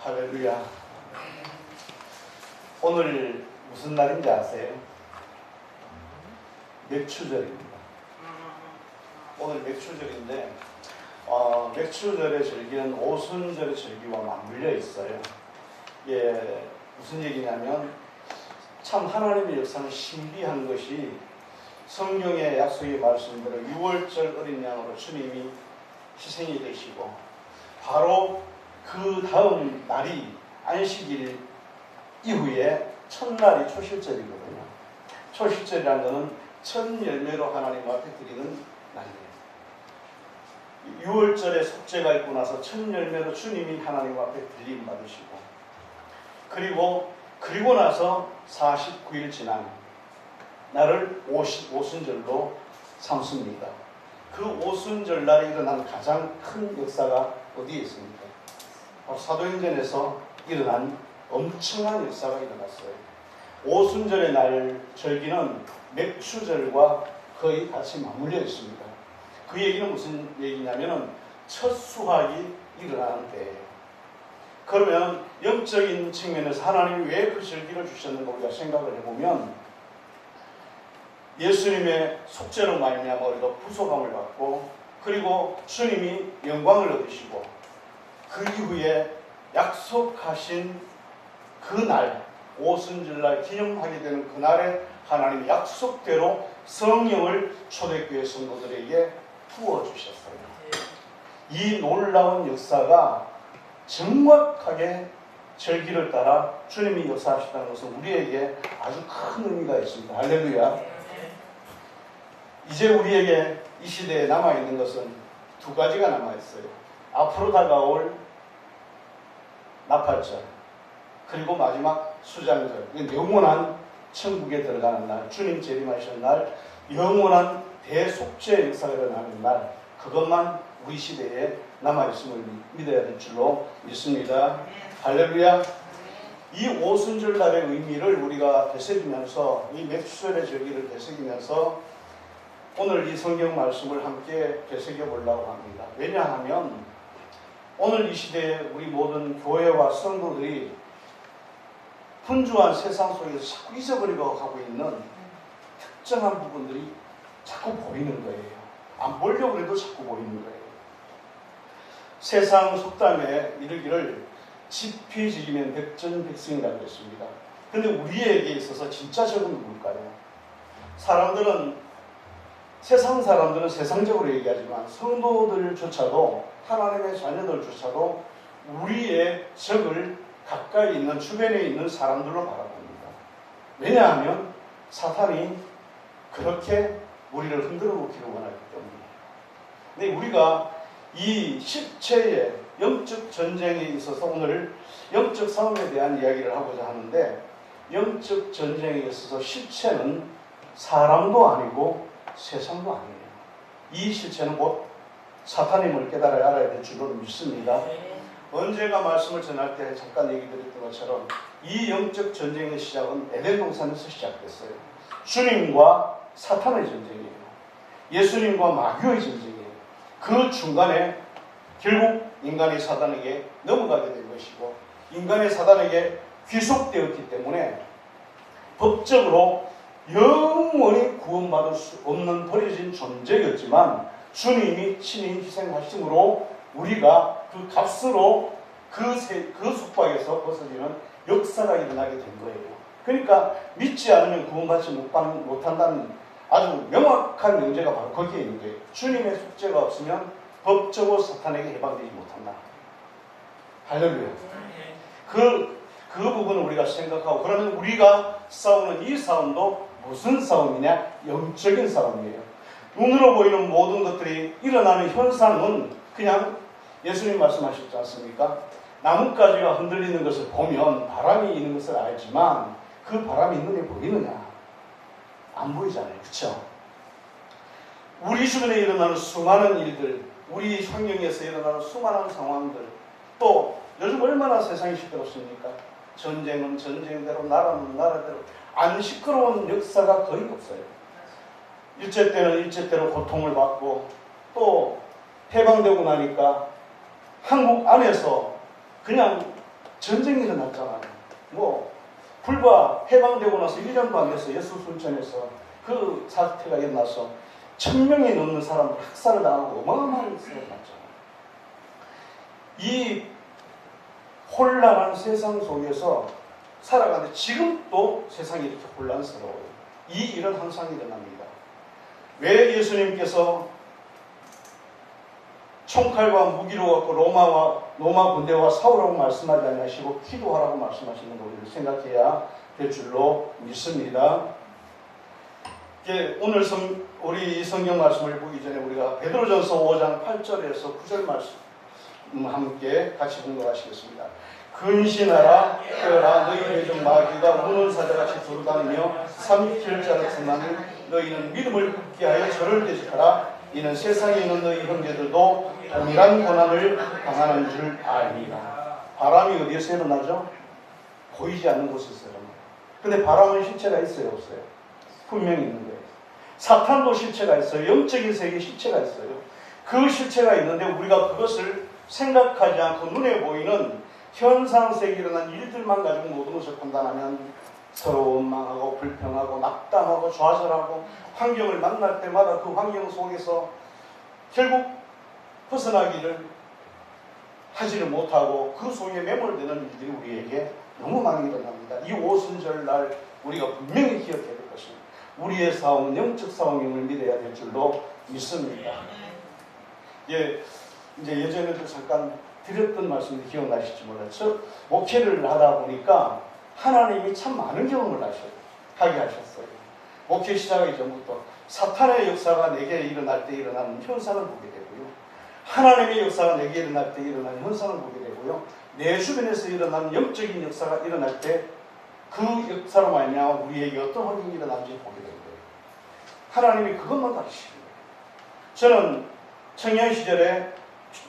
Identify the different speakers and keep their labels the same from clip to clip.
Speaker 1: 할렐루야. 오늘 무슨 날인지 아세요? 맥추절입니다. 오늘 맥추절인데 맥추절의 절기는 오순절의 절기와 맞물려 있어요. 예, 무슨 얘기냐면 참 하나님의 역사는 신비한 것이 성경의 약속의 말씀대로 6월절 어린 양으로 주님이 희생이 되시고 바로 그 다음 날이 안식일 이후에 첫날이 초실절이거든요. 초실절이라는 것은 첫 열매로 하나님 앞에 드리는 날이에요. 6월절에 속죄가 있고 나서 첫 열매로 주님이 하나님 앞에 드림 받으시고 그리고 나서 49일 지난 날을 오순절로 삼습니다. 그 오순절 날에 일어난 가장 큰 역사가 어디에 있습니까? 사도행전에서 일어난 엄청난 역사가 일어났어요. 오순절의 날 절기는 맥추절과 거의 같이 맞물려 있습니다. 그 얘기는 무슨 얘기냐면은 첫 수확이 일어나는 때예요. 그러면 영적인 측면에서 하나님이 왜 그 절기를 주셨는가 우리가 생각을 해보면 예수님의 속죄로 말미암아 우리가 부속함을 받고 그리고 주님이 영광을 얻으시고 그 이후에 약속하신 그날 오순절날 기념하게 되는 그날에 하나님이 약속대로 성령을 초대교회 성도들에게 부어주셨어요. 이 놀라운 역사가 정확하게 절기를 따라 주님이 역사하셨다는 것은 우리에게 아주 큰 의미가 있습니다. 할렐루야. 이제 우리에게 이 시대에 남아있는 것은 두 가지가 남아있어요. 앞으로 다가올 나팔절 그리고 마지막 수장절, 영원한 천국에 들어가는 날, 주님 재림하시는 날, 영원한 대속죄 역사가 일어나는 날, 그것만 우리 시대에 남아있음을 믿어야 될 줄로 믿습니다. 할렐루야. 이 오순절 날의 의미를 우리가 되새기면서 이 맥추절의 절기를 되새기면서 오늘 이 성경 말씀을 함께 되새겨 보려고 합니다. 왜냐하면 오늘 이 시대에 우리 모든 교회와 성도들이 분주한 세상 속에서 자꾸 잊어버리고 가고 있는 특정한 부분들이 자꾸 보이는 거예요. 안 보려고 해도 자꾸 보이는 거예요. 세상 속담에 이르기를 지피지기면 백전백승이라고 했습니다. 그런데 우리에게 있어서 진짜 적은 누굴까요? 세상 사람들은 세상적으로 얘기하지만 성도들조차도 하나님의 자녀들조차도 우리의 적을 가까이 있는 주변에 있는 사람들로 바라봅니다. 왜냐하면 사탄이 그렇게 우리를 흔들어 놓기를 원하기 때문이에요. 근데 우리가 이 실체의 영적 전쟁에 있어서 오늘 영적 싸움에 대한 이야기를 하고자 하는데 영적 전쟁에 있어서 실체는 사람도 아니고 세상도 아니에요. 이 실체는 곧 사탄임을 알아야 될 줄로 믿습니다. 언제가 말씀을 전할 때 잠깐 얘기 드렸던 것처럼 이 영적 전쟁의 시작은 에덴 동산에서 시작됐어요. 주님과 사탄의 전쟁이에요. 예수님과 마귀의 전쟁이에요. 그 중간에 결국 인간이 사단에게 넘어가게 된 것이고 인간이 사단에게 귀속되었기 때문에 법적으로 영원히 구원받을 수 없는 버려진 존재였지만 주님이 친히 희생하심으로 우리가 그 값으로 그 속박에서 벗어지는 역사가 일어나게 된 거예요. 그러니까 믿지 않으면 구원받지 못한다는 아주 명확한 명제가 바로 거기에 있는 거예요. 주님의 속죄가 없으면 법적으로 사탄에게 해방되지 못한다. 할렐루야. 그 부분을 우리가 생각하고 그러면 우리가 싸우는 이 싸움도 무슨 싸움이냐? 영적인 싸움이에요. 눈으로 보이는 모든 것들이 일어나는 현상은 그냥 예수님 말씀하셨지 않습니까? 나뭇가지가 흔들리는 것을 보면 바람이 있는 것을 알지만 그 바람이 눈에 보이느냐? 안 보이잖아요. 그렇죠? 우리 주변에 일어나는 수많은 일들, 우리 환경에서 일어나는 수많은 상황들, 또 요즘 얼마나 세상이 시끄럽습니까? 전쟁은 전쟁대로, 나라는 나라대로 안 시끄러운 역사가 거의 없어요. 일제 때는 일제대로 고통을 받고 또 해방되고 나니까 한국 안에서 그냥 전쟁이 일어났잖아요. 뭐 불과 해방되고 나서 1년도 안 돼서 여수순천에서 그 사태가 일어나서 1000명이 넘는 사람들 학살을 당하고 어마어마한 사고가 났잖아요. 이 혼란한 세상 속에서 살아가는데 지금도 세상이 이렇게 혼란스러워요. 이 일은 항상 일어납니다. 왜 예수님께서 총칼과 무기로 갖고 로마 군대와 싸우라고 말씀하지 않으시고 기도하라고 말씀하시는 거 우리를 생각해야 될 줄로 믿습니다. 오늘 우리 이 성경 말씀을 보기 전에 우리가 베드로전서 5장 8절에서 9절 말씀 함께 같이 공독하시겠습니다. 근신하라 깨어라 너희 회중 마귀가 무는 사자같이 돌아다니며 삼킬 자를 틈나니 너희는 믿음을 굳게 하여 저를 대적하라. 이는 세상에 있는 너희 형제들도 동일한 고난을 당하는 줄 압니다. 바람이 어디에서 일어나죠? 보이지 않는 곳에서 일어나요. 근데 바람은 실체가 있어요, 없어요? 분명히 있는 거예요. 사탄도 실체가 있어요. 영적인 세계에 실체가 있어요. 그 실체가 있는데 우리가 그것을 생각하지 않고 눈에 보이는 현상 세계에 일어난 일들만 가지고 모든 것을 판단하면 서로 원망하고 불평하고 낙담하고 좌절하고 환경을 만날 때마다 그 환경 속에서 결국 벗어나기를 하지를 못하고 그 속에 매몰되는 일들이 우리에게 너무 많이 일어납니다. 이 오순절날 우리가 분명히 기억해야 될 것입니다. 우리의 싸움은 영적 싸움임을 믿어야 될 줄로 믿습니다. 이제 예전에도 잠깐 드렸던 말씀이 기억나실지 몰라요. 목회를 하다 보니까 하나님이 참 많은 경험을 하게 하셨어요. 목회 시작하기 전부터 사탄의 역사가 내게 일어날 때 일어나는 현상을 보게 되고요. 하나님의 역사가 내게 일어날 때 일어나는 현상을 보게 되고요. 내 주변에서 일어나는 영적인 역사가 일어날 때 그 역사로 말미암아 우리에게 어떤 환경이 일어나는지 보게 되는 거예요. 하나님이 그것만 가르치시는 거예요. 저는 청년 시절에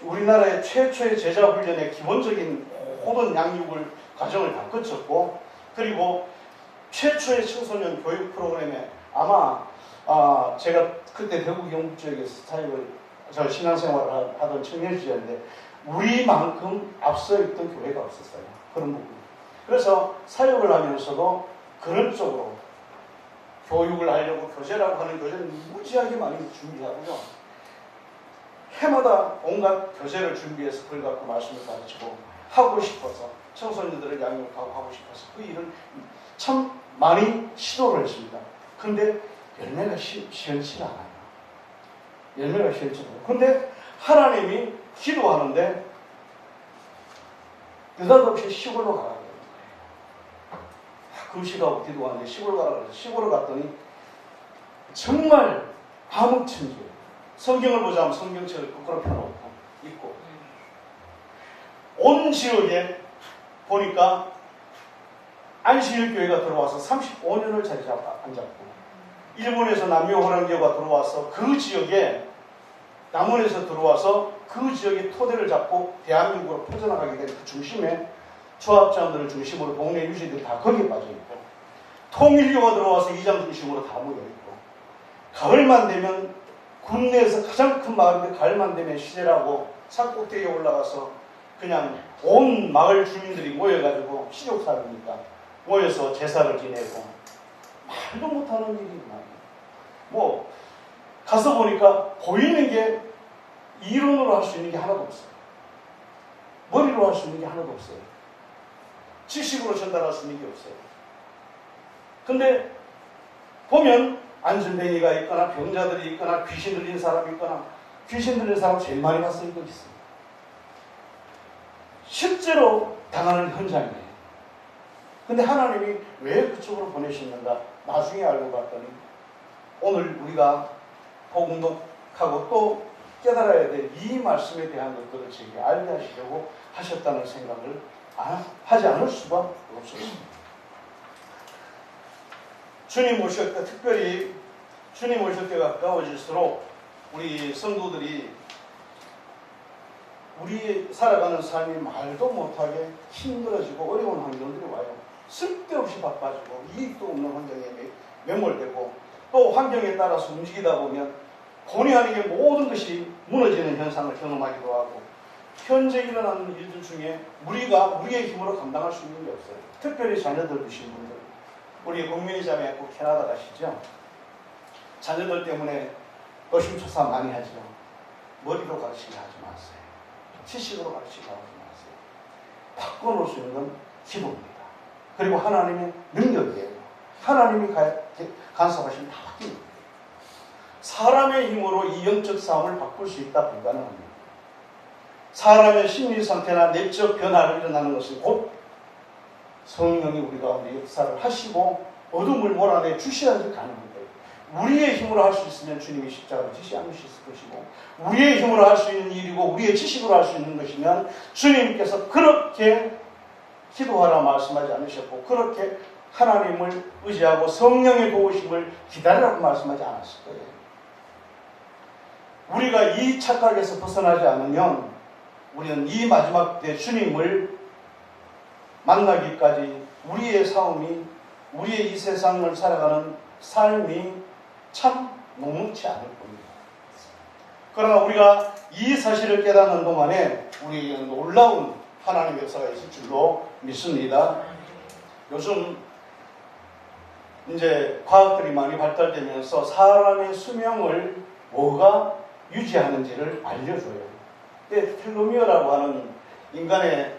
Speaker 1: 우리나라의 최초의 제자 훈련의 기본적인 모든 양육을 과정을 다 거쳤고, 그리고 최초의 청소년 교육 프로그램에 아마 제가 그때 대구 경북 지역에서 저 신앙생활을 하던 청년 시절인데 우리만큼 앞서 있던 교회가 없었어요. 그런 부분. 그래서 사역을 하면서도 그런 쪽으로 교육을 하려고 교재라고 하는 교재를 무지하게 많이 준비하고요. 해마다 온갖 교재를 준비해서 그걸 갖고 말씀을 가르치고 하고 싶어서 청소년들을 양육하고 하고 싶어서 그 일을 참 많이 시도를 했습니다. 그런데 열매가 시원치가 않아요. 열매가 시원치가 않아요. 그런데 하나님이 기도하는데 느닷없이 시골로 가라고 그래요. 금식하고 기도하는데 시골 가라고 해서 시골을 갔더니 정말 암흑천지예요. 성경을 보자면 성경책을 거꾸로 펴놓고 있고 온 지역에 보니까 안식일교회가 들어와서 35년을 자리 앉았고 일본에서 남묘호랑교가 들어와서 그 지역에 남원에서 들어와서 그 지역의 토대를 잡고 대한민국으로 퍼져나가게 된 그 중심에 조합장들을 중심으로 동네 유지들이 다 거기에 빠져있고 통일교가 들어와서 이장 중심으로 다 모여있고 가을만 되면 국내에서 가장 큰 마을인데 가을만 되면 시내라고 산 꼭대기에 올라가서 그냥 온 마을 주민들이 모여가지고 시족사니까 모여서 제사를 지내고 말도 못하는 일이 많아요. 뭐 가서 보니까 보이는 게 이론으로 할 수 있는 게 하나도 없어요. 머리로 할 수 있는 게 하나도 없어요. 지식으로 전달할 수 있는 게 없어요. 근데 보면 안전뱅이가 있거나 병자들이 있거나 귀신 들린 사람이 있거나 귀신 들린 사람 제일 많이 봤을 거 있어요. 실제로 당하는 현장이에요. 근데 하나님이 왜 그쪽으로 보내셨는가 나중에 알고 봤더니 오늘 우리가 복음독하고 또 깨달아야 될 이 말씀에 대한 것들을 제게 알게 하시려고 하셨다는 생각을 하지 않을 수가 없었습니다. 주님 오실 때, 특별히 주님 오실 때가 가까워질수록 우리 성도들이 우리 살아가는 삶이 말도 못하게 힘들어지고 어려운 환경들이 와요. 쓸데없이 바빠지고 이익도 없는 환경에 매몰되고 또 환경에 따라서 움직이다 보면 본의 아니게 모든 것이 무너지는 현상을 경험하기도 하고 현재 일어나는 일들 중에 우리의 힘으로 감당할 수 있는 게 없어요. 특별히 자녀들 두신 분들, 우리 국민의 자매 꼭 캐나다 가시죠. 자녀들 때문에 노심초사 많이 하죠. 머리로 가르치게 하지 마세요. 지식으로 가르치게 하지 마세요. 바꿔놓을 수 있는 건 기도입니다. 그리고 하나님의 능력이에요. 하나님이 간섭하시면 다 바뀝니다. 사람의 힘으로 이 영적 싸움을 바꿀 수 있다 불가능합니다. 사람의 심리 상태나 내적 변화를 일어나는 것은 곧 성령이 우리 가운데 역사를 하시고 어둠을 몰아내 주셔야지 가능합니다. 우리의 힘으로 할 수 있으면 주님이 십자가를 지시 않으실 것이고, 우리의 힘으로 할 수 있는 일이고 우리의 지식으로 할 수 있는 것이면 주님께서 그렇게 기도하라 말씀하지 않으셨고, 그렇게 하나님을 의지하고 성령의 도우심을 기다리라고 말씀하지 않았을 거예요. 우리가 이 착각에서 벗어나지 않으면 우리는 이 마지막 때 주님을 만나기까지 우리의 삶이, 우리의 이 세상을 살아가는 삶이 참 녹록지 않을 겁니다. 그러나 우리가 이 사실을 깨닫는 동안에 우리에게는 놀라운 하나님의 역사가 있을 줄로 믿습니다. 요즘 이제 과학들이 많이 발달되면서 사람의 수명을 뭐가 유지하는지를 알려줘요. 텔로미어라고 하는 인간의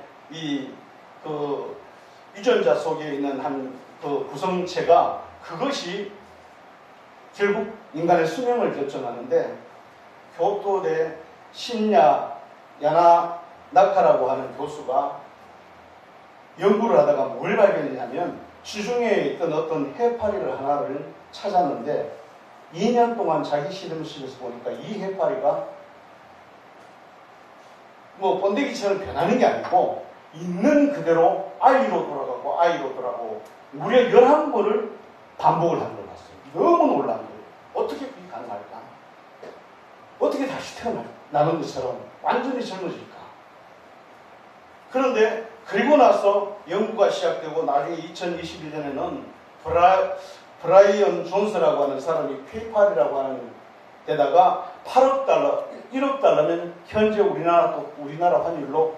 Speaker 1: 유전자 속에 있는 한 그 구성체가, 그것이 결국 인간의 수명을 결정하는데, 교토대 신야 야나나카라고 하는 교수가 연구를 하다가 뭘 발견했냐면, 지중해에 있던 어떤 해파리를 하나를 찾았는데 2년 동안 자기 실험실에서 보니까 이 해파리가 뭐 번데기처럼 변하는 게 아니고 있는 그대로 아이로 돌아가고 무려 11번을 반복을 하는 걸 봤어요. 너무 놀란 거예요. 어떻게 그게 가능할까? 어떻게 다시 태어나는 것처럼 완전히 젊어질까? 그런데 그리고 나서 연구가 시작되고 나중에 2021년에는 브라이언 존스라고 하는 사람이 페이팔이라고 하는 데다가 8억 달러, 1억 달러면 현재 우리나라 환율로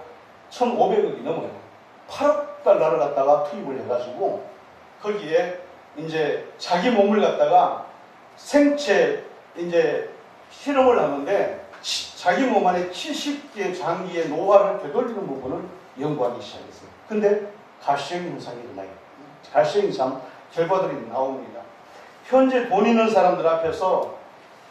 Speaker 1: 1,500억이 넘어요. 8억 달러를 갖다가 투입을 해가지고 거기에 이제 자기 몸을 갖다가 생체 이제 실험을 하는데 자기 몸 안에 70개 장기의 노화를 되돌리는 부분을 연구하기 시작했어요. 근데 가시적인 현상이 일어나요. 가시적인 결과들이 나옵니다. 현재 돈 있는 사람들 앞에서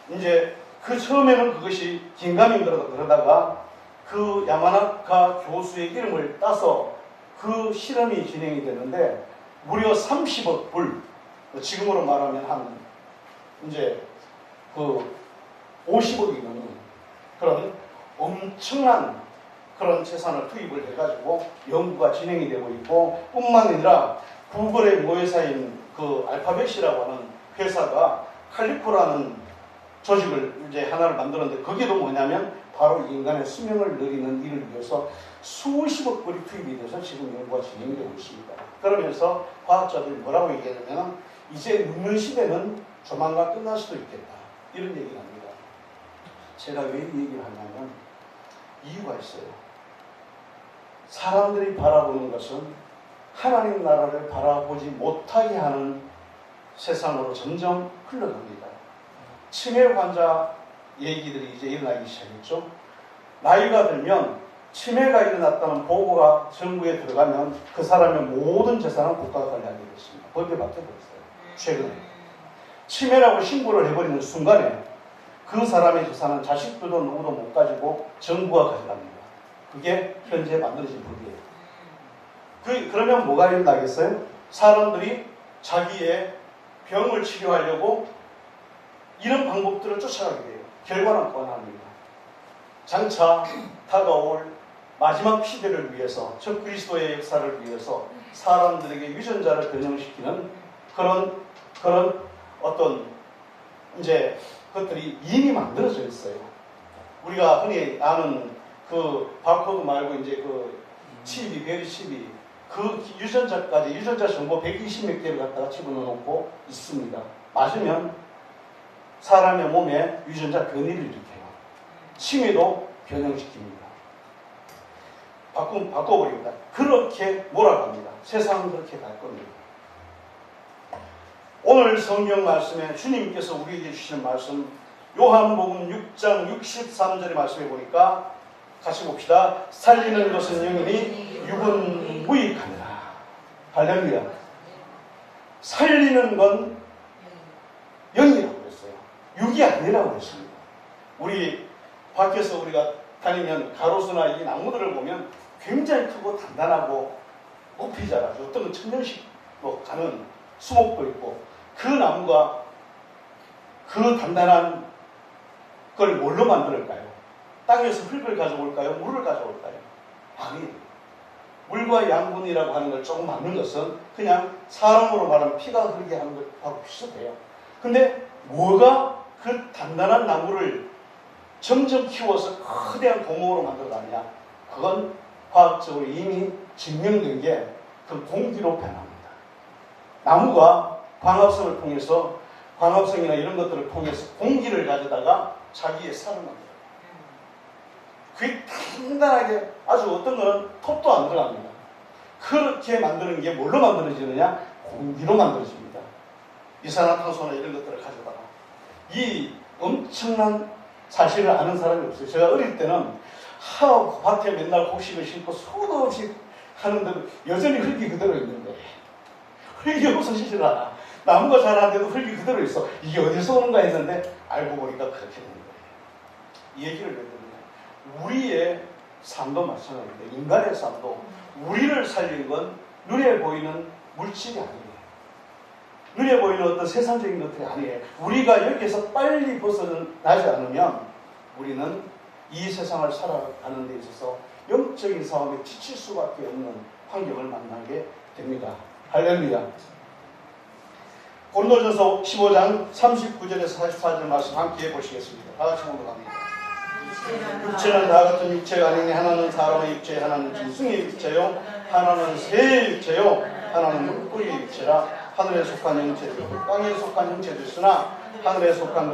Speaker 1: 이제 그 처음에는 그것이 긴가민가라도 그러다가 그 야마나카 교수의 이름을 따서 그 실험이 진행이 되는데 무려 30억 불, 지금으로 말하면 한 이제 그 50억이 넘는 그런 엄청난 그런 재산을 투입을 해가지고 연구가 진행이 되고 있고, 뿐만 아니라 구글의 모회사인 그 알파벳이라고 하는 회사가 칼리코라는 조직을 이제 하나를 만들었는데, 거기도 뭐냐면 바로 인간의 수명을 늘리는 일을 위해서 수십억 불이 투입이 돼서 지금 연구가 진행이 되고 있습니다. 그러면서 과학자들이 뭐라고 얘기하냐면 이제 늙는 시대는 조만간 끝날 수도 있겠다, 이런 얘기를 합니다. 제가 왜 이 얘기를 하냐면 이유가 있어요. 사람들이 바라보는 것은 하나님 나라를 바라보지 못하게 하는 세상으로 점점 흘러갑니다. 치매 환자 얘기들이 이제 일어나기 시작했죠. 나이가 들면 치매가 일어났다는 보고가 정부에 들어가면 그 사람의 모든 재산은 국가가 관리하게 됐습니다. 법에 바뀌어버렸어요. 최근에 치매라고 신고를 해버리는 순간에 그 사람의 재산은 자식들도 누구도 못 가지고 정부가 가져갑니다. 그게 현재 만들어진 법이에요. 그러면 뭐가 일어나겠어요? 사람들이 자기의 병을 치료하려고 이런 방법들을 쫓아가게 돼요. 결과는 뻔합니다. 장차 다가올 마지막 시대를 위해서, 즉 그리스도의 역사를 위해서 사람들에게 유전자를 변형시키는 그런 어떤 이제 것들이 이미 만들어져 있어요. 우리가 흔히 아는 그 바코드 말고 이제 그 칩이, 베리 칩이 그 유전자까지, 유전자 정보 120몇 개를 갖다가 집어넣고 있습니다. 맞으면 사람의 몸에 유전자 변이를 일으켜요. 치매도 변형시킵니다. 바꿔버립니다. 그렇게 몰아갑니다. 세상은 그렇게 갈 겁니다. 오늘 성경 말씀에 주님께서 우리에게 주시는 말씀, 요한복음 6장 63절의 말씀에 보니까 같이 봅시다. 살리는 것은 영이니 육은 무익하니라. 할렐루야. 살리는 건 영이라고 했어요. 육이 아니라고 했습니다. 우리 밖에서 우리가 다니면 가로수나 이 나무들을 보면 굉장히 크고 단단하고 높이 자라죠. 어떤 건 천년씩도 가는 수목도 있고, 그 나무가 그 단단한 걸 뭘로 만들까요? 땅에서 흙을 가져올까요? 물을 가져올까요? 아니, 물과 양분이라고 하는 걸 조금 만든 것은 그냥 사람으로 말하면 피가 흐르게 하는 것하고 비슷해요. 근데 뭐가 그 단단한 나무를 점점 키워서 거대한 공목으로 만들어가느냐? 그건 과학적으로 이미 증명된 게 그 공기로 변합니다. 나무가 광합성을 통해서, 광합성이나 이런 것들을 통해서 공기를 가져다가 자기의 살을 만들어요. 그게 단단하게, 아주 어떤 거는 톱도 안 들어갑니다. 그렇게 만드는 게 뭘로 만들어지느냐? 공기로 만들어집니다. 이산화탄소나 이런 것들을 가져다가. 이 엄청난 사실을 아는 사람이 없어요. 제가 어릴 때는 밭에 맨날 곡식을 심고 수도 없이 하는데 여전히 흙이 그대로 있는데, 흙이 없어지질 않아. 나무가 자라는데도 흙이 그대로 있어. 이게 어디서 오는가 했는데 알고 보니까 그렇게 되는 거예요. 이 얘기를 왜 드리냐? 우리의 삶도 마찬가지입니다. 인간의 삶도 우리를 살린 건 눈에 보이는 물질이 아니에요. 눈에 보이는 어떤 세상적인 것들이 아니에요. 우리가 여기에서 빨리 벗어나지 않으면 우리는 이 세상을 살아가는 데 있어서 영적인 싸움에 지칠 수밖에 없는 환경을 만나게 됩니다. 할렐루야. 고린도전서 15장 39절에서 44절 말씀 함께 보시겠습니다. 다 같이 공독합니다. 육체는 다 같은 육체가 아니니 하나는 사람의 육체, 하나는 짐승의 육체요, 하나는 새의 육체요, 하나는 물고기의 육체라. 하늘에 속한 형체도 있고 땅에 속한 형체도 있으나 하늘에 속한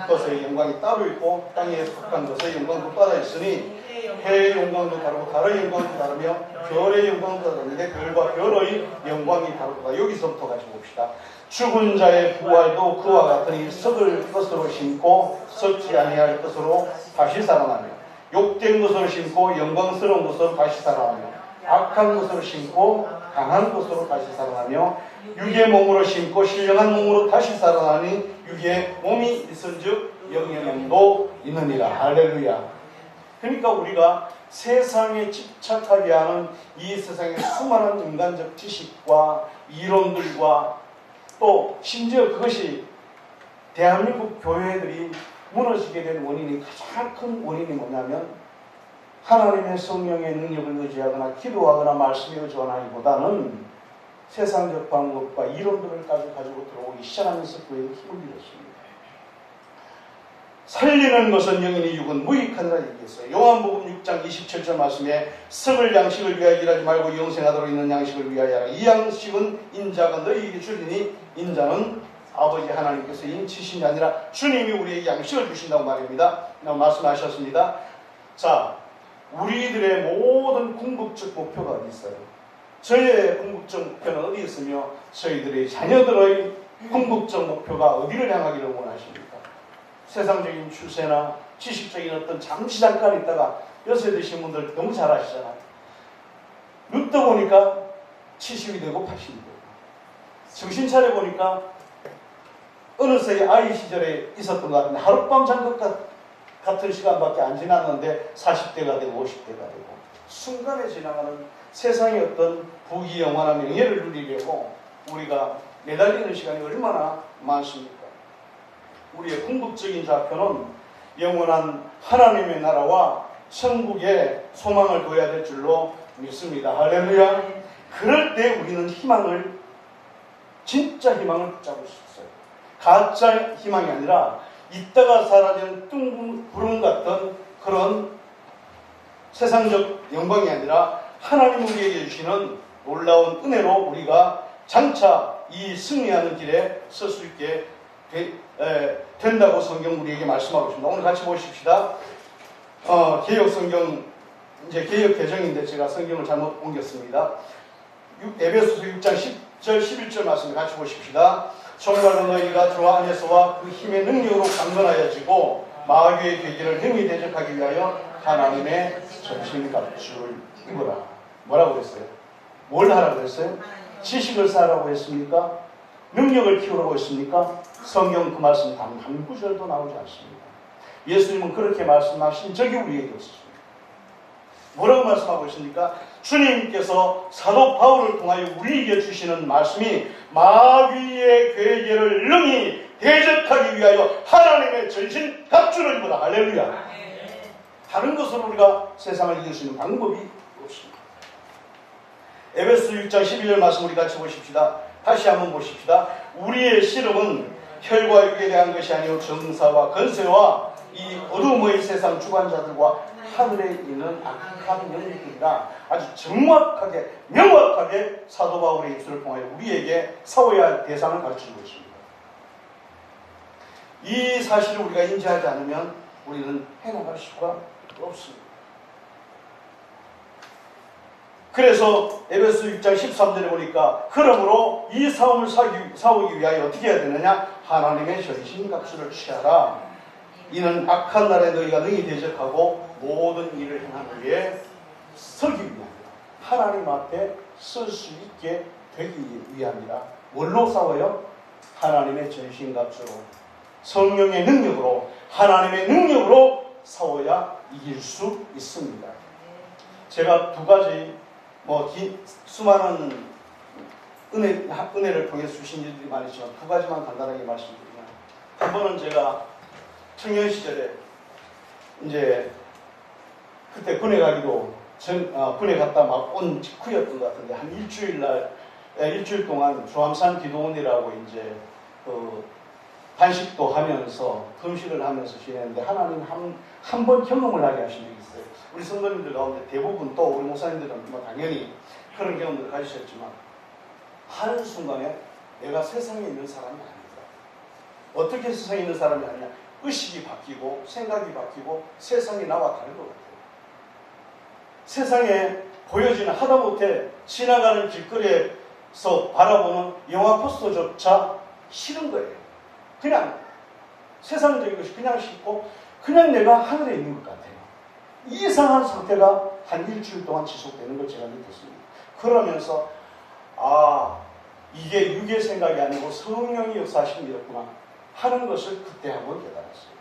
Speaker 1: 것의 영광이 따로 있고 땅에 속한 것의 영광도 따라 있으니 해의 영광도 다르고 달의 영광도 다르며 별의 영광도 다른데 별과 별의 영광이 다르다. 여기서부터 같이 봅시다. 죽은 자의 부활도 그와 같으니 썩을 것으로 심고 썩지 아니할 것으로 다시 살아나며, 욕된 것으로 심고 영광스러운 것으로 다시 살아나며, 악한 것으로 심고 강한 것으로 다시 살아나며, 육의 몸으로 심고 신령한 몸으로 다시 살아나니 육의 몸이 있은즉 영영도 있느니라. 할렐루야. 그러니까 우리가 세상에 집착하게 하는 이 세상의 수많은 인간적 지식과 이론들과 또 심지어 그것이 대한민국 교회들이 무너지게 된 원인이, 가장 큰 원인이 뭐냐면 하나님의 성령의 능력을 의지하거나 기도하거나 말씀에 의존하기보다는 세상적 방법과 이론들을 가지고 들어오기 시작하면서 교회는 힘을 잃었습니다. 살리는 것은 영이니 육은 무익하니라 얘기했어요. 요한복음 6장 27절 말씀에 썩을 양식을 위하여 일하지 말고 영생하도록 있는 양식을 위하여 하라. 이 양식은 인자가 너희에게 주리니 인자는 아버지 하나님께서 인치심이 아니라 주님이 우리에게 양식을 주신다고 말입니다. 말씀하셨습니다. 자, 우리들의 모든 궁극적 목표가 어디 있어요? 저희의 궁극적 목표는 어디 있으며 저희들의 자녀들의 궁극적 목표가 어디를 향하기를 원하십니까? 세상적인 추세나 지식적인 어떤 잠깐 있다가 연세 드신 분들 너무 잘 아시잖아요. 눈 떠보니까 70이 되고 80이 되고, 정신 차려보니까 어느 새에 아이 시절에 있었던 것 같은데 하룻밤 잔 것 같은 시간밖에 안 지났는데 40대가 되고 50대가 되고, 순간에 지나가는 세상의 어떤 부귀영화나 명예를 누리려고 우리가 매달리는 시간이 얼마나 많습니까? 우리의 궁극적인 좌표는 영원한 하나님의 나라와 천국의 소망을 둬야 될 줄로 믿습니다. 할렐루야. 그럴 때 우리는 희망을, 진짜 희망을 붙잡을 수 있어요. 가짜 희망이 아니라 있다가 사라지는 둥근 구름 같은 그런 세상적 영광이 아니라 하나님 우리에게 주시는 놀라운 은혜로 우리가 장차 이 승리하는 길에 설 수 있게 된다고 성경 우리에게 말씀하고 있습니다. 오늘 같이 보십시다. 개혁성경 이제 개역 개정인데 제가 성경을 잘못 옮겼습니다. 에베소서 6장 10절 11절 말씀 같이 보십시다. 정말로 너희가 주 안에서와 그 힘의 능력으로 강건하여지고 마귀의 계기를 행히 대적하기 위하여 하나님의 전신갑주를 입으라. 뭐라고 그랬어요? 뭘 하라고 했어요? 지식을 쌓으라고 했습니까? 능력을 키우라고 했습니까? 성경 그 말씀 단 한 구절도 나오지 않습니다. 예수님은 그렇게 말씀하신 적이 우리에게 없습니다. 뭐라고 말씀하고 있습니까? 주님께서 사도 바울을 통하여 우리에게 주시는 말씀이 마귀의 괴계를 능히 대적하기 위하여 하나님의 전신 갑주를 입으라. 할렐루야. 다른 것으로 우리가 세상을 이길 수 있는 방법이 없습니다. 에베소 6장 11절 말씀 우리 같이 보십시다. 다시 한번 보십시다. 우리의 씨름은 혈과 육에 대한 것이 아니요 정사와 권세와 이 어둠의 세상 주관자들과 하늘에 있는 악한 영들이라. 아주 정확하게 명확하게 사도 바울의 입술을 통하여 우리에게 싸워야 할 대상을 가르치고 있습니다. 이 사실을 우리가 인지하지 않으면 우리는 해나갈 수가 없습니다. 그래서 에베소 6장 13절에 보니까 그러므로 이 싸움을 싸우기 위하여 어떻게 해야 되느냐? 하나님의 전신갑주를 취하라. 이는 악한 날에 너희가 능히 대적하고 모든 일을 행하기 위해 서기 위함이다. 하나님 앞에 설 수 있게 되기 위함이다. 뭘로 싸워요? 하나님의 전신갑주로, 성령의 능력으로, 하나님의 능력으로 싸워야 이길 수 있습니다. 제가 두 가지 수많은 은혜를 통해 주신 일들이 많지만 두 가지만 간단하게 말씀드리면, 한 번은 제가 청년 시절에 이제 그때 군에 가기도 군에 갔다 막 온 직후였던 것 같은데 한 일주일 동안 조암산 기도원이라고 이제 단식도 하면서 금식을 하면서 지냈는데 하나님 한 번 경험을 하게 하신 적이 있어요. 우리 성도님들 가운데 대부분 또 우리 목사님들은 뭐 당연히 그런 경험들을 가지셨지만 하는 순간에 내가 세상에 있는 사람이 아니다. 어떻게 세상에 있는 사람이 아니냐? 의식이 바뀌고 생각이 바뀌고 세상이 나와 다른 것 같아요. 세상에 보여지는 하다못해 지나가는 길거리에서 바라보는 영화 포스터조차 싫은 거예요. 그냥 세상적인 것이 그냥 싫고 그냥 내가 하늘에 있는 것 같아요. 이상한 상태가 한 일주일 동안 지속되는 걸 제가 느꼈습니다. 그러면서 이게 육의 생각이 아니고 성령이 역사하신 일이었구나 하는 것을 그때 한번 깨달았어요.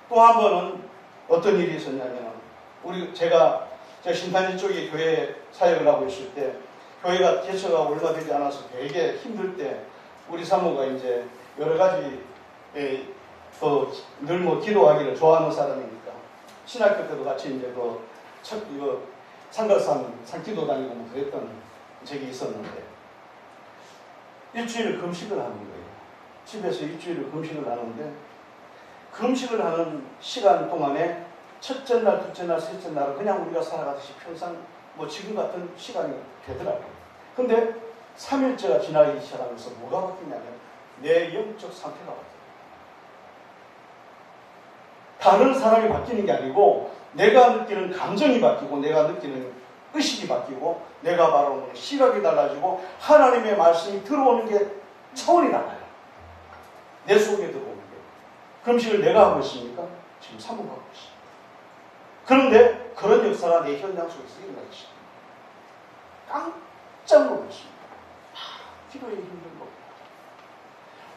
Speaker 1: 또 한 번은 어떤 일이 있었냐면 제가 신탄지 쪽에 교회 사역을 하고 있을 때 교회가 개척가 얼마 되지 않아서 되게 힘들 때 우리 사모가 이제 여러 가지 늘 뭐 기도하기를 좋아하는 사람이니까 신학교 때도 같이 이제 삼각산 산기도 다니고 뭐 그랬던 적이 있었는데 일주일을 금식을 하는 거예요. 집에서 일주일을 금식을 하는데 금식을 하는 시간 동안에 첫째 날, 둘째 날, 셋째 날은 그냥 우리가 살아가듯이 평상 뭐 지금 같은 시간이 되더라고요. 근데 3일째가 지나기 시작하면서 뭐가 바뀌냐면 내 영적 상태가 바뀌어요. 다른 사람이 바뀌는 게 아니고 내가 느끼는 감정이 바뀌고 내가 느끼는 의식이 바뀌고 내가 바라보는 시각이 달라지고 하나님의 말씀이 들어오는 게 차원이 달라요. 내 속에 들어오는 게. 금식을 내가 하고 있습니까? 지금 사모가 하고 있습니다. 그런데 그런 역사가 내 현장 속에서 일어나기 시작합니다. 깜짝 놀랐습니다. 기도에 힘든 거.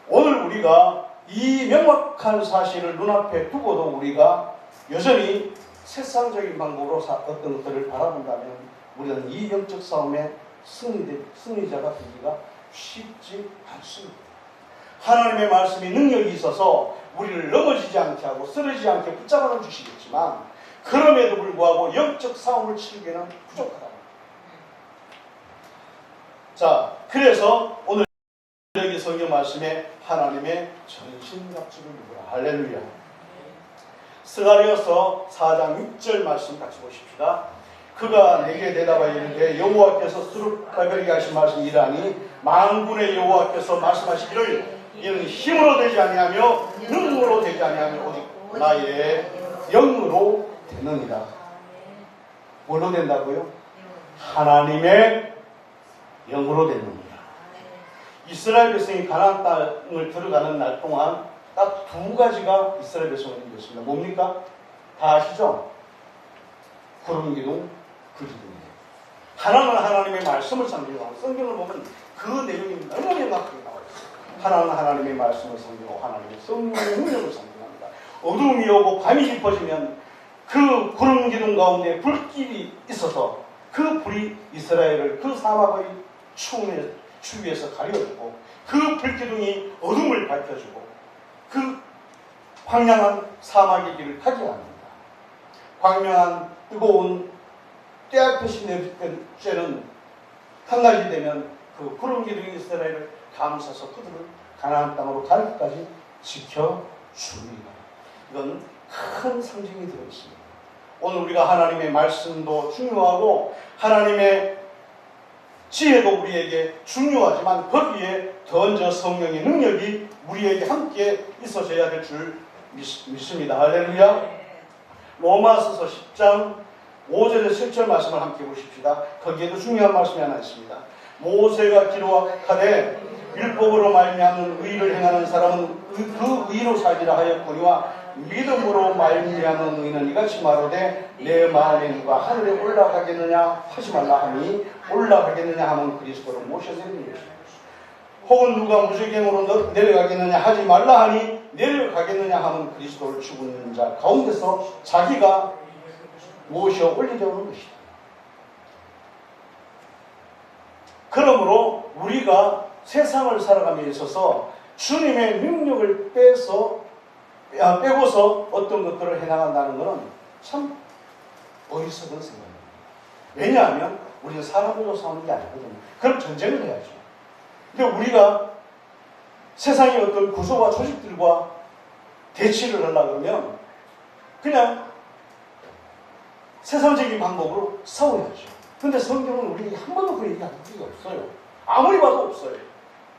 Speaker 1: 오늘 우리가 이 명확한 사실을 눈앞에 두고도 우리가 여전히 세상적인 방법으로 어떤 것들을 바라본다면 우리는 이 영적 싸움의 승리자가 되기가 쉽지 않습니다. 하나님의 말씀이 능력이 있어서 우리를 넘어지지 않게 하고 쓰러지지 않게 붙잡아 주시겠지만 그럼에도 불구하고 영적 싸움을 치기에는 부족하다. 자, 그래서 오늘 여기 성경 말씀에 하나님의 전신갑주를 입으라. 할렐루야. 스가랴서 4장 6절 말씀 같이 보십시다. 그가 내게 대답하여 이르되 여호와께서 스룹바벨에게 하신 말씀이 이라니 만군의 여호와께서 말씀하시기를 이는 힘으로 되지 아니하며 능으로 되지 아니하며 오직 나의 영으로 되느니라. 뭘로 된다고요? 하나님의 영으로 되는 겁니다. 이스라엘 백성이 가나안 땅을 들어가는 날 동안 딱 두 가지가 이스라엘 백성을 이겼습니다. 뭡니까? 다 아시죠? 구름 기둥, 그 기둥이에요. 하나는 하나님의 말씀을 상징하고 성경을 보면 그 내용이 너무 명확하게 나와 있어요. 하나는 하나님의 말씀을 상징하고 하나님의 성령의 능력을 상징합니다. 어둠이 오고 밤이 깊어지면 그 구름 기둥 가운데 불길이 있어서 그 불이 이스라엘을 그 사막의 추위에서 가려주고 그 불기둥이 어둠을 밝혀주고 그 황량한 사막의 길을 가게 합니다. 광명한 뜨거운 때알듯이 내릴 때는 한낮이 되면 그 구름 기둥이 이스라엘을 감싸서 그들을 가나안 땅으로 갈 때까지 지켜줍니다. 이건 큰 상징이 들어있습니다. 오늘 우리가 하나님의 말씀도 중요하고 하나님의 지혜도 우리에게 중요하지만 거기에 더얹어 성령의 능력이 우리에게 함께 있어져야 될 줄 믿습니다. 할렐루야. 로마서서 10장 5절에서 7절 말씀을 함께 보십시다. 거기에도 중요한 말씀이 하나 있습니다. 모세가 기록하되 율법으로 말미암는 의를 행하는 사람은 그 의로 살리라 하였거니와 믿음으로 말미암는 의는 이같이 말하되 내 마음에 누가 하늘에 올라가겠느냐 하지 말라 하니 올라가겠느냐 하면 그리스도를 모셔드리는 것입니다. 혹은 누가 무지갱으로 내려가겠느냐 하지 말라 하니 내려가겠느냐 하면 그리스도를 죽은 자 가운데서 자기가 모셔 올리려는 것이다. 그러므로 우리가 세상을 살아감에 있어서 주님의 능력을 빼고서 어떤 것들을 해나간다는 것은 참 어리석은 생각입니다. 왜냐하면 우리는 사람으로 싸우는 게 아니거든요. 그럼 전쟁을 해야죠. 근데 우리가 세상의 어떤 구조와 조직들과 대치를 하려고 하면 그냥 세상적인 방법으로 싸워야죠. 근데 성경은 우리 한 번도 그 얘기한 적이 없어요. 아무리 봐도 없어요.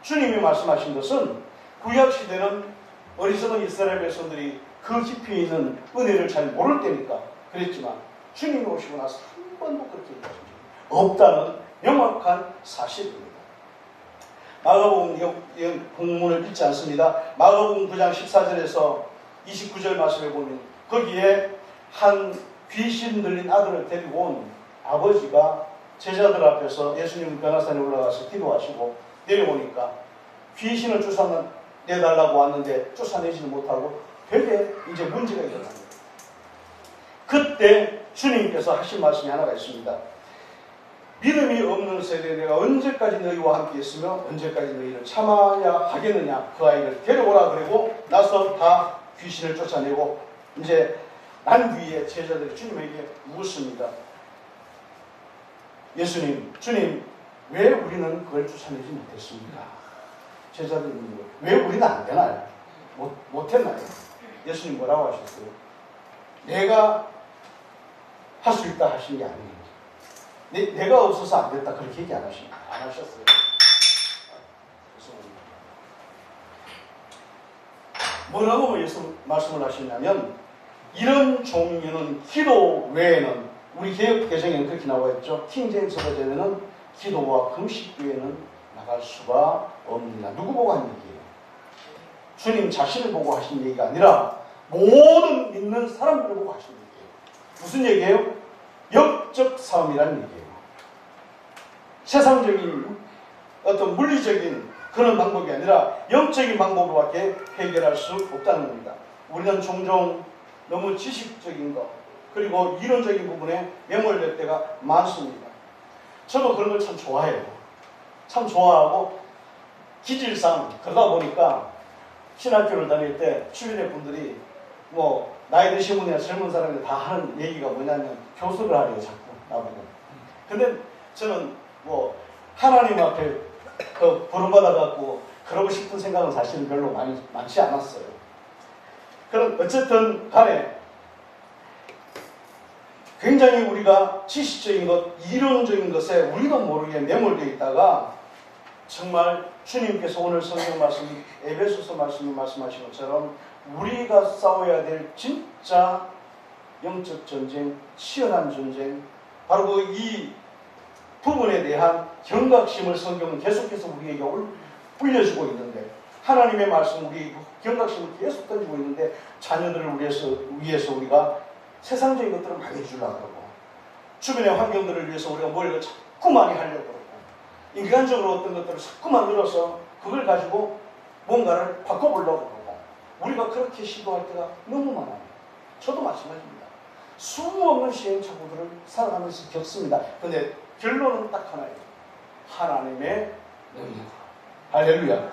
Speaker 1: 주님이 말씀하신 것은 구약시대는 어리석은 이스라엘 백성들이 그 깊이 있는 은혜를 잘 모를 때니까 그랬지만 주님이 오시고 나서 한 번도 그렇게 얘기하신 적이 없다는 명확한 사실입니다. 마가복음 본문을 읽지 않습니다. 마가복음 9장 14절에서 29절 말씀에 보면 거기에 한 귀신 들린 아들을 데리고 온 아버지가 제자들 앞에서 예수님 변화산에 올라가서 기도하시고 내려오니까 귀신을 쫓아내달라고 왔는데 쫓아내지는 못하고 되게 이제 문제가 일어납니다. 그때 주님께서 하신 말씀이 하나가 있습니다. 믿음이 없는 세대에 내가 언제까지 너희와 함께 있으며 언제까지 너희를 참아야 하겠느냐. 그 아이를 데려오라 그러고 나서 다 귀신을 쫓아내고 이제 난 뒤에 제자들이 주님에게 묻습니다. 예수님, 주님, 왜 우리는 그걸 쫓아내지 못했습니까? 제자들이 묻는 거예요. 왜 우리는 안 되나요? 못했나요? 예수님 뭐라고 하셨어요? 내가 할 수 있다 하신 게 아니에요. 내가 없어서 안 됐다 그렇게 얘기 안 하셨어요. 뭐라고 예수 말씀을 하셨냐면 이런 종류는 기도 외에는 우리 개혁 개정에는 그렇게 나와 있죠. 킹제임스 버전에는 기도와 금식 외에는 나갈 수가 없느냐. 누구 보고 한 얘기예요? 주님 자신을 보고 하신 얘기가 아니라 모든 믿는 사람들을 보고 하신 얘기예요. 무슨 얘기예요? 영적 싸움이라는 얘기예요. 세상적인 어떤 물리적인 그런 방법이 아니라 영적인 방법으로밖에 해결할 수 없다는 겁니다. 우리는 종종 너무 지식적인 것 그리고 이론적인 부분에 매몰될 때가 많습니다. 저도 그런 걸 참 좋아해요. 참 좋아하고 기질상 그러다 보니까 신학교를 다닐 때 주변의 분들이 뭐 나이 드신 분이나 젊은 사람이 다 하는 얘기가 뭐냐면 교수를 하래요. 자꾸 나보고. 근데 저는 뭐 하나님 앞에 그 부름받아갖고 그러고 싶은 생각은 사실은 별로 많지 않았어요. 그럼 어쨌든 간에 굉장히 우리가 지식적인 것, 이론적인 것에 우리도 모르게 매몰되어 있다가 정말 주님께서 오늘 성경 말씀, 에베소서 말씀에 말씀하신 것처럼 우리가 싸워야 될 진짜 영적 전쟁, 치열한 전쟁, 바로 이 부분에 대한 경각심을 성경은 계속해서 우리에게 올려주고 있는데, 하나님의 말씀, 우리 경각심을 계속 던지고 있는데, 자녀들을 위해서 우리가 세상적인 것들을 많이 해주려고 그러고, 주변의 환경들을 위해서 우리가 뭘 자꾸 많이 하려고 그러고, 인간적으로 어떤 것들을 자꾸 만들어서 그걸 가지고 뭔가를 바꿔보려고 그러고, 우리가 그렇게 시도할 때가 너무 많아요. 저도 마찬가지입니다. 수없는 시행착오들을 살아가면서 겪습니다. 근데 결론은 딱 하나예요. 하나님의 능력으로. 할렐루야.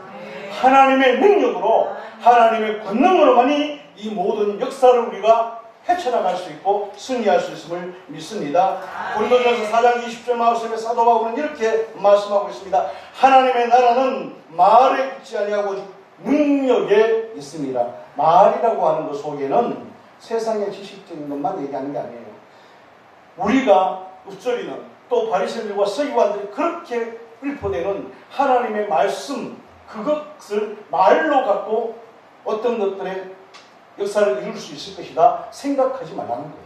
Speaker 1: 하나님의 능력으로, 하나님의 권능으로만이 이 모든 역사를 우리가 헤쳐나갈 수 있고 승리할 수 있음을 믿습니다. 고린도전서 4장 20절 말씀에 사도 바울은 이렇게 말씀하고 있습니다. 하나님의 나라는 말에 있지 아니하고 능력에 있습니다. 말이라고 하는 것 속에는 세상의 지식적인 것만 얘기하는 게 아니에요. 우리가 읊조리는, 또 바리새인들과 서기관들이 그렇게 읊어대는 하나님의 말씀, 그것을 말로 갖고 어떤 것들의 역사를 이룰 수 있을 것이다 생각하지 말라는 거예요.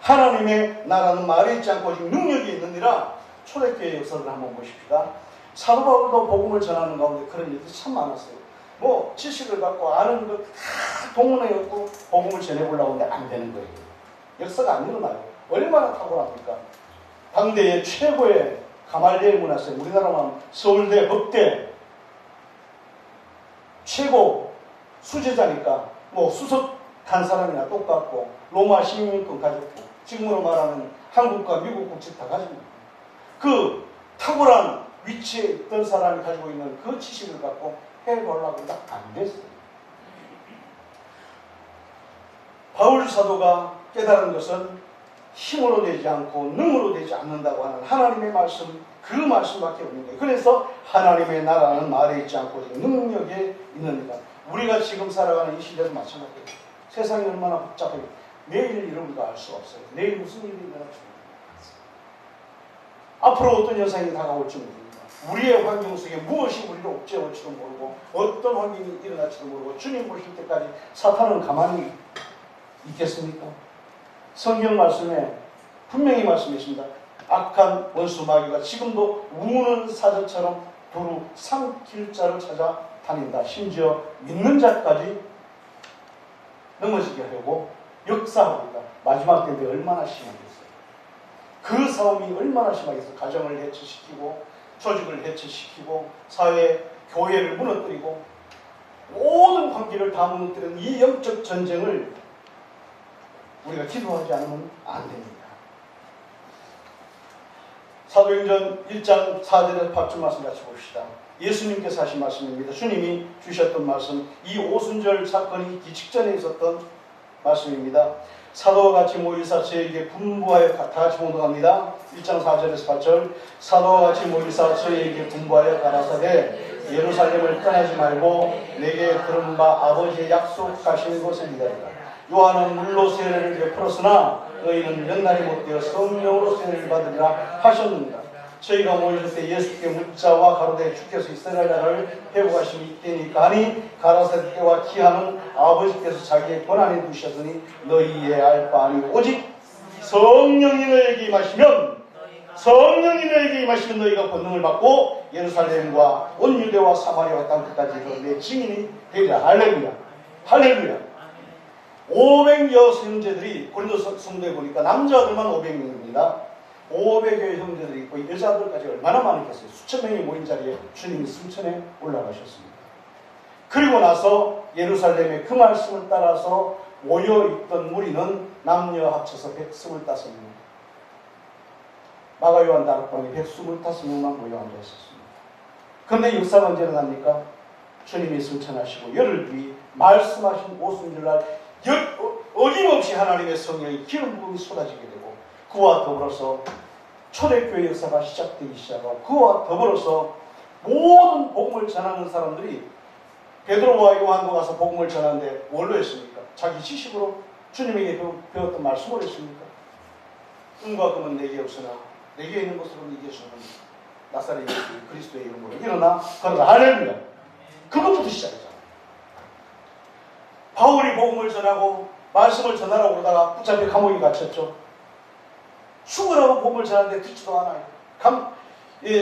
Speaker 1: 하나님의 나라는 말에 있지 않고 오직 능력이 있느니라. 초대교회 역사를 한번 보십시다. 사도 바울도 복음을 전하는 가운데 그런 일들이 참 많았어요. 뭐 지식을 갖고 아는 것 다 동원해갖고 복음을 전해보려고 하는데 안 되는 거예요. 역사가 안 일어나요. 얼마나 탁월합니까? 당대의 최고의 가말리엘 문화생, 우리나라만 서울대, 법대 최고 수제자니까 뭐 수석한 사람이나 똑같고, 로마 시민권 가졌고, 지금으로 말하는 한국과 미국 국籍 다 가지고, 그 탁월한 위치에 있던 사람이 가지고 있는 그 지식을 갖고 해보려고 해도 안 됐어요. 바울 사도가 깨달은 것은 힘으로 되지 않고 능으로 되지 않는다고 하는 하나님의 말씀, 그 말씀밖에 없는 거예요. 그래서 하나님의 나라는 말에 있지 않고 능력에 있느니라. 우리가 지금 살아가는 이 시대도 마찬가지예요. 세상이 얼마나 복잡해요. 내일 일을 우리가 알 수가 없어요. 내일 무슨 일이 일어날지 모릅니다. 앞으로 어떤 현상이 다가올지 모릅니다. 우리의 환경 속에 무엇이 우리를 옥죄올지도 모르고, 어떤 환경이 일어날지도 모르고, 주님 보실 때까지 사탄은 가만히 있겠습니까? 성경 말씀에 분명히 말씀했습니다. 악한 원수 마귀가 지금도 우는 사자처럼 두루 삼킬 자를 찾아 다닌다. 심지어 믿는 자까지 넘어지게 하고 역사하고 있다. 마지막 때에 얼마나 심하겠어요. 그 싸움이 얼마나 심하겠어요. 가정을 해체시키고, 조직을 해체시키고, 사회, 교회를 무너뜨리고, 모든 관계를 다 무너뜨리는 이 영적 전쟁을 우리가 기도하지 않으면 안 됩니다. 사도행전 1장 4절에서 8절 말씀 같이 봅시다. 예수님께서 하신 말씀입니다. 주님이 주셨던 말씀, 이 오순절 사건이 있기 직전에 있었던 말씀입니다. 사도와 같이 모이사 저에게 분부하여, 다 같이 봉독합니다. 1장 4절에서 8절. 사도와 같이 모이사 저에게 분부하여 가라사대 예루살렘을 떠나지 말고 내게 들은 바 아버지의 약속하신 곳을 기다리라. 요한은 물로 세례를 베풀었으나 너희는 연날이 못되어 성령으로 세례를 받으리라 하셨느니라. 저희가 모였을 때 예수께 묻자와 가로되 주께서 이스라엘 나라를 회복하심이 있다니까 하니, 가라사대 때와 기한은 아버지께서 자기의 권한에 두셨으니 너희의 알 바 아니 오직 성령이 너희에게 임하시면, 성령이 너희에게 임하시면 너희가 권능을 받고 예루살렘과 온 유대와 사마리아와 땅 끝까지 내 증인이 되리라. 할렐루야. 할렐루야. 500여 형제들이, 고린도 성도에 보니까 남자들만 500명입니다. 500여의 형제들이 있고 여자들까지 얼마나 많겠어요. 수천 명이 모인 자리에 주님이 승천에 올라가셨습니다. 그리고 나서 예루살렘에 그 말씀을 따라서 모여있던 무리는 남녀 합쳐서 125명, 마가 요한 다락방에 125명만 모여 앉아 있었습니다. 그런데 역사가 언제 일어납니까? 주님이 승천하시고 열흘 뒤 말씀하신 오순절날 어김없이 하나님의 성령의 기름 부음이 쏟아지게 되고, 그와 더불어서 초대교회 역사가 시작되기 시작하고, 그와 더불어서 모든 복음을 전하는 사람들이 베드로와 요한도 가서 복음을 전하는데 뭘로 했습니까? 자기 지식으로 주님에게 배웠던 말씀으로 했습니까? 은과 금은 내게 없으나 내게 있는 것으로 네게 주는 나사렛 예수 그리스도의 이름으로 일어나 걸어라. 할렐루야. 그것부터 시작이잖아요. 바울이 복음을 전하고 말씀을 전하라고 그러다가 붙잡혀 감옥에 갇혔죠. 죽으라고 복음을 전하는데 듣지도 않아요.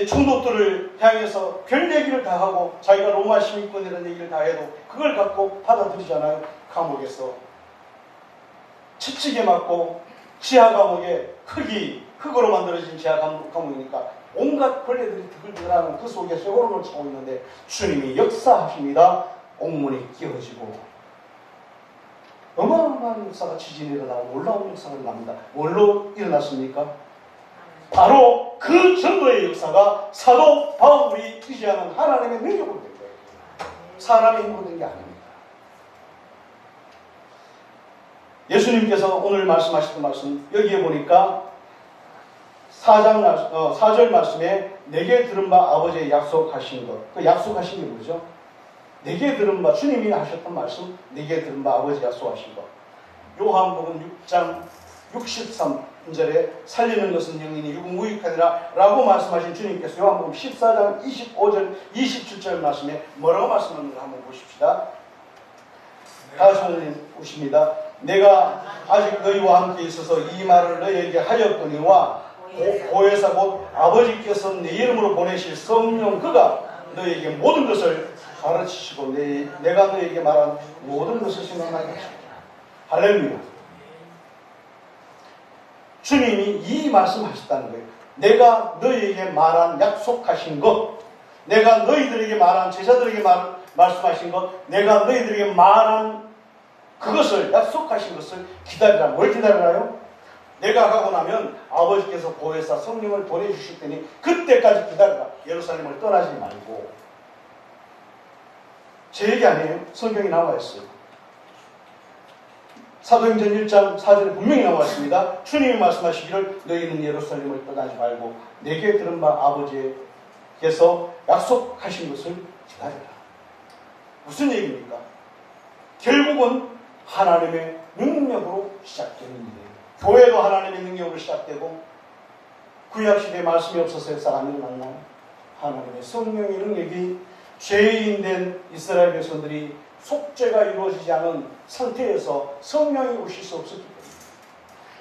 Speaker 1: 총독들을 향해서 별 얘기를 다 하고 자기가 로마 시민권이라는 얘기를 다 해도 그걸 갖고 받아들이잖아요. 감옥에서 채찍에 맞고 지하 감옥에 흙으로 만들어진 지하 감옥이니까 온갖 벌레들이 드글드글하는 그 속에 쇠고름을 차고 있는데 주님이 역사하십니다. 옥문이 끼어지고 어마어마한 역사가 지진이 일어나고 놀라운 역사가 일어납니다. 뭘로 일어났습니까? 바로 그 전도의 역사가 사도 바울이 의지하는 하나님의 능력으로 된 거예요. 사람의 힘으로 된 게 아닙니다. 예수님께서 오늘 말씀하셨던 말씀 여기에 보니까 4절 말씀에 내게 들은 바 아버지의 약속하신 것. 그 약속하신 게 뭐죠? 내게 들은 바 주님이 하셨던 말씀 내게 들은 바 아버지 약속하신 것. 요한복음 6장 63절에 살리는 것은 영이니 육은 무익하니라 라고 말씀하신 주님께서 요한복음 14장 25절 27절 말씀에 뭐라고 말씀하는지 한번 보십시다. 다시 오십니다. 내가 아직 너희와 함께 있어서 이 말을 너희에게 하였거니와 보혜사 곧 아버지께서 내 이름으로 보내실 성령 그가 너희에게 모든 것을 가르치시고 내가 너희에게 말한 모든 것을 생각나게 하시고. 할렐루야. 주님이 이 말씀하셨다는 거예요. 내가 너희에게 말한 약속하신 것, 내가 너희들에게 말한 제자들에게 말씀하신 것, 내가 너희들에게 말한 그것을 약속하신 것을 기다리라. 뭘 기다리라요? 내가 가고 나면 아버지께서 보혜사 성령을 보내주실 테니 그때까지 기다리라. 예루살렘을 떠나지 말고. 제 얘기 아니에요. 성경이 나와 있어요. 사도행전 1장 4절에 분명히 나와 있습니다. 주님이 말씀하시기를 너희는 예루살렘을 떠나지 말고 내게 들은 바 아버지께서 약속하신 것을 기다리라. 무슨 얘기입니까? 결국은 하나님의 능력으로 시작되는 일이에요. 교회도 하나님의 능력으로 시작되고 구약시대에 말씀이 없어서 역사가 안 일어났나요? 하나님의 성령의 능력이 죄인된 이스라엘 백성들이 속죄가 이루어지지 않은 상태에서 성령이 오실 수 없었기 때문에.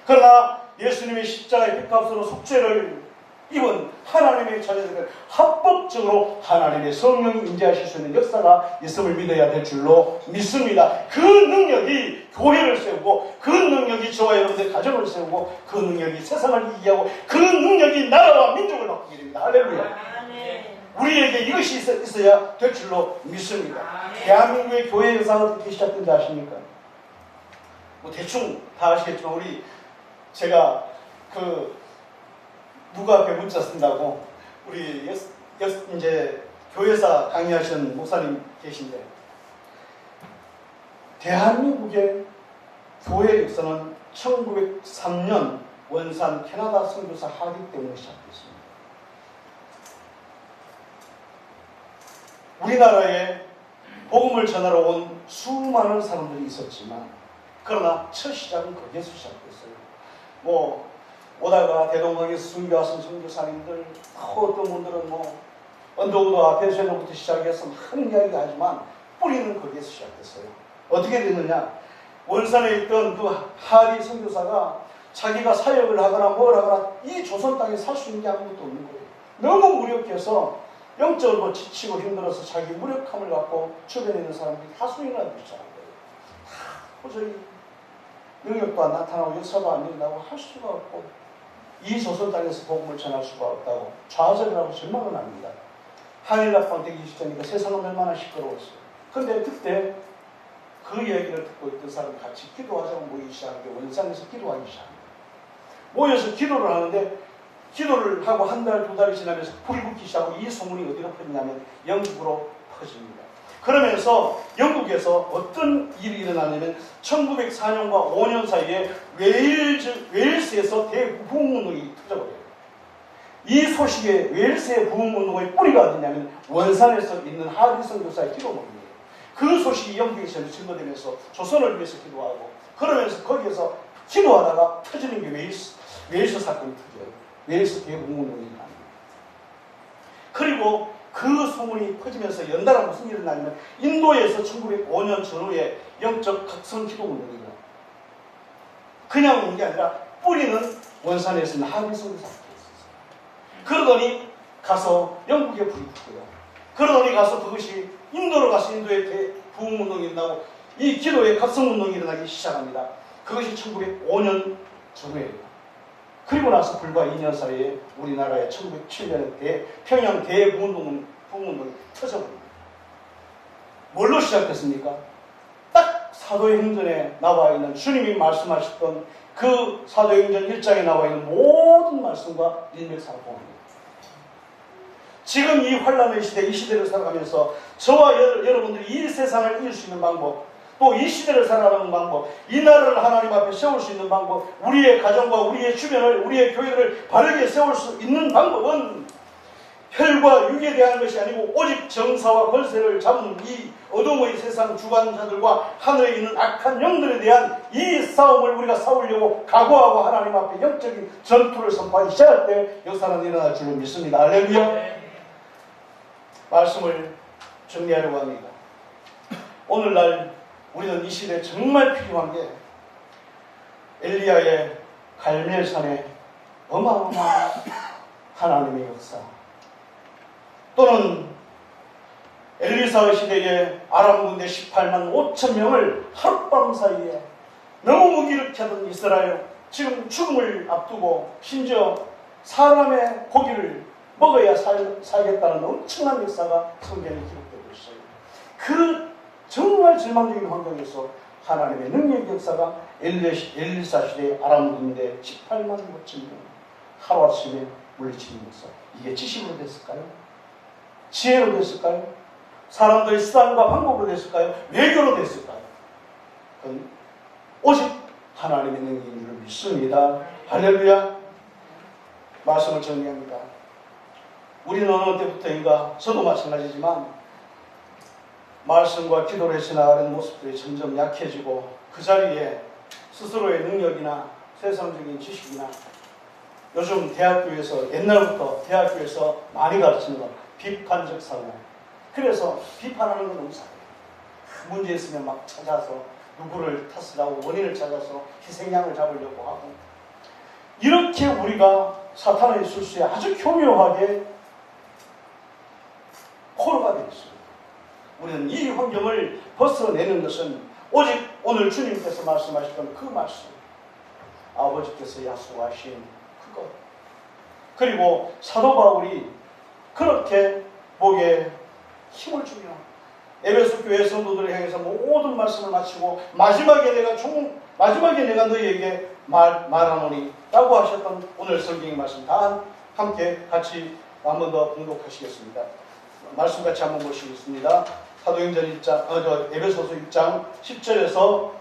Speaker 1: 그러나 예수님의 십자가의 피값으로 속죄를 입은 하나님의 자녀들은 합법적으로 하나님의 성령이 임재하실 수 있는 역사가 있음을 믿어야 될 줄로 믿습니다. 그 능력이 교회를 세우고 그 능력이 저와 여러분의 가정을 세우고 그 능력이 세상을 이기게 하고 그 능력이 나라와 민족을 바꾸게 됩니다. 할렐루야. 우리에게 이것이 있어야 될 줄로 믿습니다. 대한민국의 교회 역사가 어떻게 시작된지 아십니까? 뭐 대충 다 아시겠지만 제가 누구 앞에 문자 쓴다고 우리 이제 교회사 강의하시는 목사님 계신데 대한민국의 교회 역사는 1903년 원산 캐나다 선교사 하기 때문에 시작됐습니다. 우리나라에 복음을 전하러 온 수많은 사람들이 있었지만 그러나 첫 시작은 거기에서 시작됐어요. 오다가 대동강에서 순교하신 선교사님들 어떤 분들은 언더우드와 대세로부터 시작해서 많은 이야기를 하지만 뿌리는 거기에서 시작됐어요. 어떻게 됐느냐? 원산에 있던 그 하리 선교사가 자기가 사역을 하거나 뭘 하거나 이 조선 땅에 살 수 있는 게 아무것도 없는 거예요. 너무 무력해서 영적으로 지치고 힘들어서 자기 무력함을 갖고 주변에 있는 사람들이 하수인을 하기 시작한 거예요. 도저히 능력도 안 나타나고 역사도 안 일어나고 할 수가 없고 이 조선 땅에서 복음을 전할 수가 없다고 좌절을 하고 절망을 합니다. 한일낙방 되기 직전이니까 세상은 얼마나 시끄러웠어요. 그런데 그때 그 얘기를 듣고 있던 사람이 같이 기도하자고 모이기 시작한 게 원산에서 기도하기 시작합니다. 모여서 기도를 하는데 기도를 하고 한 달, 두 달이 지나면서 불이 붙기 시작하고 이 소문이 어디로 퍼지냐면 영국으로 퍼집니다. 그러면서 영국에서 어떤 일이 일어나냐면 1904년과 5년 사이에 웨일스에서 대부흥운동이 터져버려요. 이 소식에 웨일스의 부흥운동의 뿌리가 어디냐면 원산에서 있는 하리 선교사의 기도문이에요. 그 소식이 영국에서 증거되면서 조선을 위해서 기도하고 그러면서 거기에서 기도하다가 터지는 게 웨일스 사건이 터져요. 웨일스 대부흥운동이 일어납니다. 그리고 그 소문이 퍼지면서 연달아 무슨 일이 일어나냐면 인도에서 1905년 전후에 영적 각성 기도 운동이 일어납니다. 그냥 온 게 아니라 뿌리는 원산에서 나비성을 잡게 했었어요. 그러더니 가서 영국에 불이 붙고요. 그러더니 가서 그것이 인도로 가서 인도에 부흥운동이 일어나고 이 기도의 각성운동이 일어나기 시작합니다. 그것이 1905년 전후예요. 그리고 나서 불과 2년 사이에 우리나라의 1907년에 평양 대부흥운동이 터져버립니다. 뭘로 시작됐습니까? 딱 사도행전에 나와 있는 주님이 말씀하셨던 그 사도행전 1장에 나와 있는 모든 말씀과 일맥상통합니다. 지금 이 환란의 시대, 이 시대를 살아가면서 저와 여러분들이 이 세상을 이길 수 있는 방법, 또 이 시대를 살아가는 방법, 이 나라를 하나님 앞에 세울 수 있는 방법, 우리의 가정과 우리의 주변을, 우리의 교회를 바르게 세울 수 있는 방법은 혈과 육에 대한 것이 아니고 오직 정사와 권세를 잡은 이 어둠의 세상 주관자들과 하늘에 있는 악한 영들에 대한 이 싸움을 우리가 싸우려고 각오하고 하나님 앞에 영적인 전투를 선포하기 시작할 때 역사는 일어날 줄로 믿습니다. 할렐루야. 말씀을 정리하려고 합니다. 오늘날 우리는 이 시대에 정말 필요한 게 엘리야의 갈멜산의 어마어마한 하나님의 역사, 또는 엘리사의 시대에 아람 군대 18만 5천 명을 하룻밤 사이에 너무 무기력해 하던 이스라엘, 지금 죽음을 앞두고 심지어 사람의 고기를 먹어야 살겠다는 엄청난 역사가 성경에 기록되고 있어요. 그 정말 절망적인 환경에서 하나님의 능력 역사가 엘리사 시대의 아람 군대 18만 5천 명 하루아침에 물리치는 역사. 이게 지식으로 됐을까요? 지혜로 됐을까요? 사람들의 수단과 방법으로 됐을까요? 외교로 됐을까요? 그건 오직 하나님의 능력인 줄을 믿습니다. 할렐루야. 말씀을 정리합니다. 우리는 어느 때부터인가, 저도 마찬가지지만 말씀과 기도를 해서 나가는 모습들이 점점 약해지고 그 자리에 스스로의 능력이나 세상적인 지식이나 요즘 대학교에서, 옛날부터 대학교에서 많이 가르치는 것, 비판적 사고. 그래서 비판하는 건 너무 잘해요. 문제 있으면 막 찾아서 누구를 탓을 하고 원인을 찾아서 희생양을 잡으려고 하고, 이렇게 우리가 사탄의 술수에 아주 교묘하게 포로가 되어 있습니다. 우리는 이 환경을 벗어내는 것은 오직 오늘 주님께서 말씀하셨던 그 말씀, 아버지께서 약속하신 그것, 그리고 사도 바울이 그렇게 목에 힘을 주며 에베소 교회 성도들을 향해서 모든 말씀을 마치고 마지막에 내가 너희에게 말하노니 라고 하셨던 오늘 성경의 말씀 다 함께 같이 한 번 더 봉독하시겠습니다. 말씀 같이 한번 보시겠습니다. 사도행전 1장, 에베소서 1장 10절에서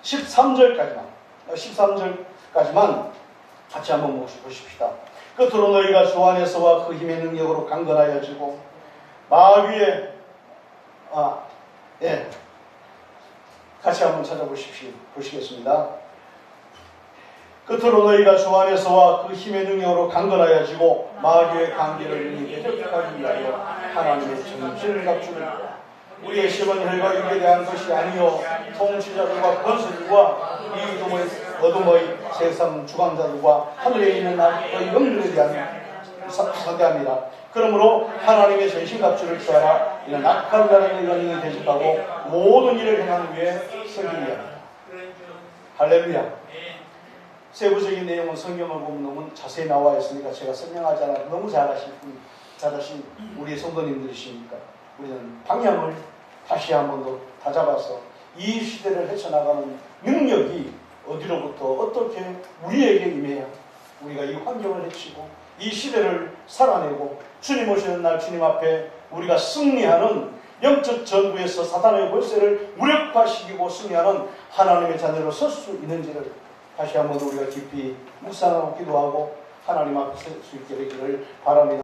Speaker 1: 13절까지만 같이 한번 보십시다. 끝으로 너희가 주 안에서와 그 힘의 능력으로 강건하여지고 마귀의 같이 한번 보시겠습니다. 끝으로 너희가 주 안에서와 그 힘의 능력으로 강건하여지고 마귀의 강기를 이기게 대적하기 위하여 하나님의 정신을 갖추는 우리의 힘은 혈과 육에 대한 것이 아니요 통치자들과 권세들과 이 어둠의 세상 주관자들과 하늘에 있는 나의 영들에 대한 상대합니다. 그러므로 하나님의 전신갑주를 취하라. 이는 악한 나라의 연인이 대적하고 모든 일을 행하는 위해 서기 위함이다. 할렐루야. 세부적인 내용은 성경을 보면 너무 자세히 나와 있으니까 제가 설명하지 않아도 너무 잘하신 우리 성도님들이시니까 우리는 방향을 다시 한 번 더 다잡아서 이 시대를 헤쳐나가는 능력이 어디로부터 어떻게 우리에게 임해야 우리가 이 환경을 헤치고 이 시대를 살아내고 주님 오시는 날 주님 앞에 우리가 승리하는 영적 전부에서 사탄의 권세를 무력화시키고 승리하는 하나님의 자녀로 설 수 있는지를 다시 한번 우리가 깊이 묵상하고 기도하고 하나님 앞에 설 수 있게 되기를 바랍니다.